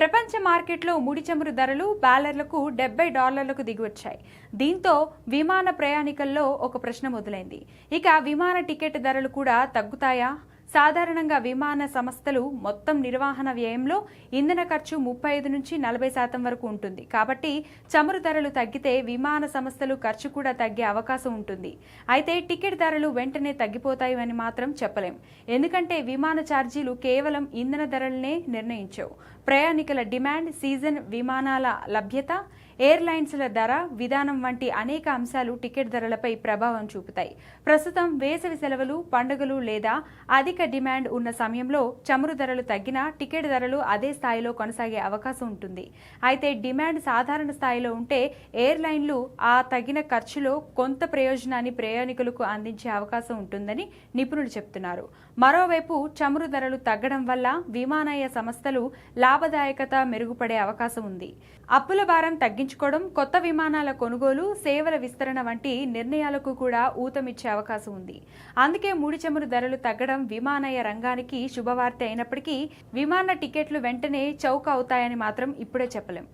ప్రపంచ మార్కెట్లో ముడి చమురు ధరలు బ్యారెలకు $70లకు దిగివచ్చాయి. దీంతో విమాన ప్రయాణికుల్లో ఒక ప్రశ్న మొదలైంది. ఇక విమాన టికెట్ ధరలు కూడా తగ్గుతాయా? సాధారణంగా విమాన సంస్థలు మొత్తం నిర్వహణ వ్యయంలో ఇంధన ఖర్చు 35 నుంచి 40% వరకు ఉంటుంది. కాబట్టి చమురు ధరలు తగ్గితే విమాన సంస్థలు ఖర్చు కూడా తగ్గే అవకాశం ఉంటుంది. అయితే టికెట్ ధరలు వెంటనే తగ్గిపోతాయని మాత్రం చెప్పలేం. ఎందుకంటే విమాన ఛార్జీలు కేవలం ఇంధన ధరలనే నిర్ణయించవు. ప్రయాణికుల డిమాండ్, సీజన్, విమానాల లభ్యత, ఎయిర్లైన్స్ల ధర విధానం వంటి అనేక అంశాలు టికెట్ ధరలపై ప్రభావం చూపుతాయి. ప్రస్తుతం వేసవి సెలవులు, పండుగలు లేదా అధిక డిమాండ్ ఉన్న సమయంలో చమురు ధరలు తగ్గినా టికెట్ ధరలు అదే స్థాయిలో కొనసాగే అవకాశం ఉంటుంది. అయితే డిమాండ్ సాధారణ స్థాయిలో ఉంటే ఎయిర్లైన్లు ఆ తగిన ఖర్చులో కొంత ప్రయోజనాన్ని ప్రయాణికులకు అందించే అవకాశం ఉంటుందని నిపుణులు చెబుతున్నారు. మరోవైపు చమురు ధరలు తగ్గడం వల్ల విమానయాన సంస్థలు లాభదాయకత మెరుగుపడే అవకాశం ఉంది. అప్పుల భారం తగ్గించుకోవడం, కొత్త విమానాల కొనుగోలు, సేవల విస్తరణ వంటి నిర్ణయాలకు కూడా ఊతమిచ్చే అవకాశం ఉంది. అందుకే ముడి చమురు ధరలు తగ్గడం విమానయాన రంగానికి శుభవార్త అయినప్పటికీ విమాన టికెట్లు వెంటనే చౌక అవుతాయని మాత్రం ఇప్పుడే చెప్పలేం.